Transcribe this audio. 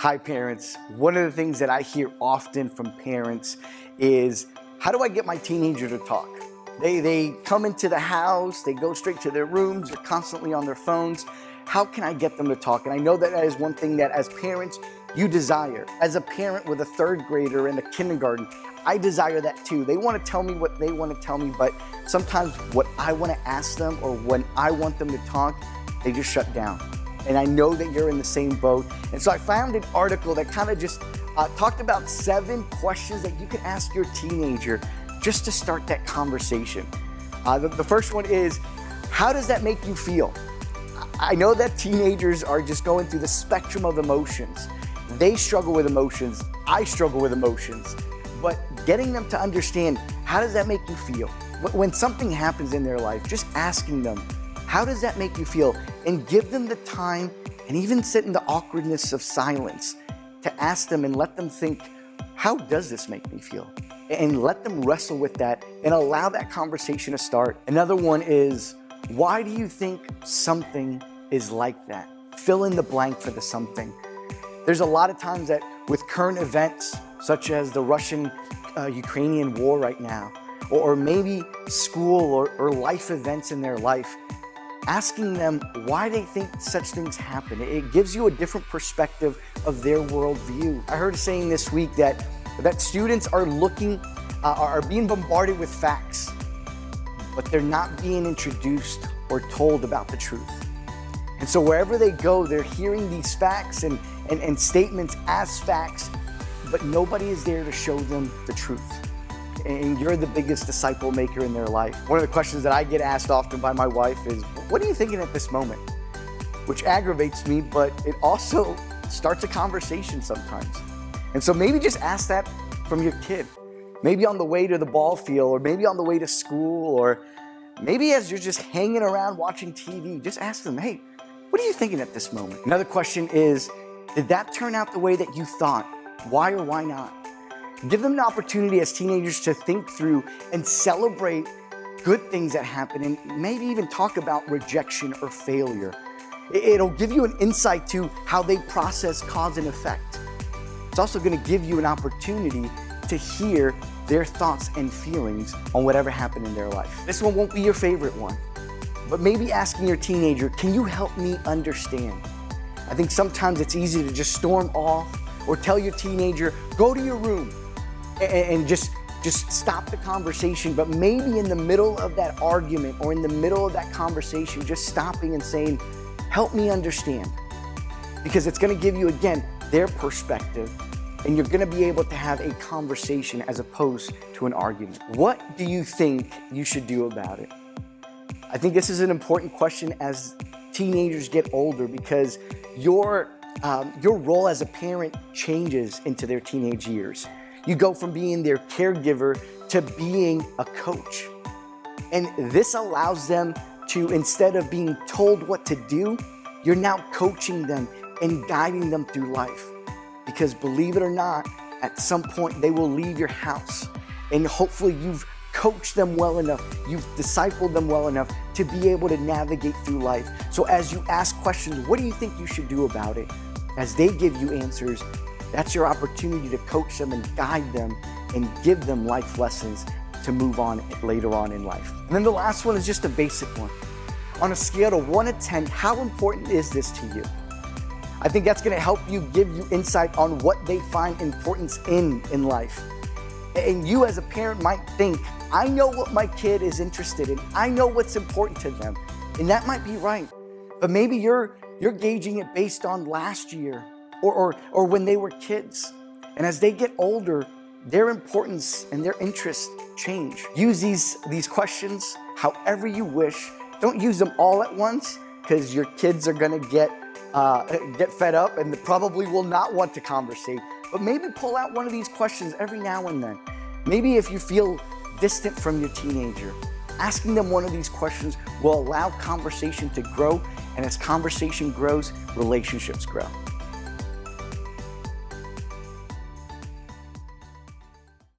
Hi parents. One of the things that I hear often from parents is, how do I get my teenager to talk? They come into the house, they go straight to their rooms, they're constantly on their phones. How can I get them to talk? And I know that is one thing that as parents, you desire. As a parent with a third grader in a kindergarten, I desire that too. They want to tell me what they want to tell me, but sometimes what I want to ask them or when I want them to talk, they just shut down. And I know that you're in the same boat. And so I found an article that kind of just talked about 7 questions that you can ask your teenager just to start that conversation. The first one is, how does that make you feel? I know that teenagers are just going through the spectrum of emotions. They struggle with emotions. I struggle with emotions. But getting them to understand, how does that make you feel? When something happens in their life, just asking them, how does that make you feel? And give them the time and even sit in the awkwardness of silence to ask them and let them think, how does this make me feel? And let them wrestle with that and allow that conversation to start. Another one is, why do you think something is like that? Fill in the blank for the something. There's a lot of times that with current events, such as the Russian-Ukrainian war right now, or maybe school or life events in their life, asking them why they think such things happen. It gives you a different perspective of their worldview. I heard a saying this week that students are being bombarded with facts, but they're not being introduced or told about the truth. And so wherever they go, they're hearing these facts and statements as facts, but nobody is there to show them the truth. And you're the biggest disciple maker in their life. One of the questions that I get asked often by my wife is, what are you thinking at this moment? Which aggravates me, but it also starts a conversation sometimes. And so maybe just ask that from your kid. Maybe on the way to the ball field, or maybe on the way to school, or maybe as you're just hanging around watching TV, just ask them, hey, what are you thinking at this moment? Another question is, did that turn out the way that you thought? Why or why not? Give them an opportunity as teenagers to think through and celebrate good things that happen, and maybe even talk about rejection or failure. It'll give you an insight to how they process cause and effect. It's also going to give you an opportunity to hear their thoughts and feelings on whatever happened in their life. This one won't be your favorite one, but maybe asking your teenager, can you help me understand? I think sometimes it's easy to just storm off or tell your teenager, go to your room, and just stop the conversation. But maybe in the middle of that argument or in the middle of that conversation, just stopping and saying, help me understand. Because it's going to give you, again, their perspective, and you're going to be able to have a conversation as opposed to an argument. What do you think you should do about it? I think this is an important question as teenagers get older, because your role as a parent changes into their teenage years. You go from being their caregiver to being a coach. And this allows them to, instead of being told what to do, you're now coaching them and guiding them through life. Because believe it or not, at some point they will leave your house. And hopefully you've coached them well enough, you've discipled them well enough to be able to navigate through life. So as you ask questions, what do you think you should do about it? As they give you answers, that's your opportunity to coach them and guide them and give them life lessons to move on later on in life. And then the last one is just a basic one. On a scale of 1 to 10, how important is this to you? I think that's going to help you, give you insight on what they find importance in life. And you as a parent might think, I know what my kid is interested in. I know what's important to them. And that might be right. But maybe you're gauging it based on last year or when they were kids. And as they get older, their importance and their interests change. Use these questions however you wish. Don't use them all at once, because your kids are going to get fed up and probably will not want to conversate. But maybe pull out one of these questions every now and then. Maybe if you feel distant from your teenager, asking them one of these questions will allow conversation to grow. And as conversation grows, relationships grow.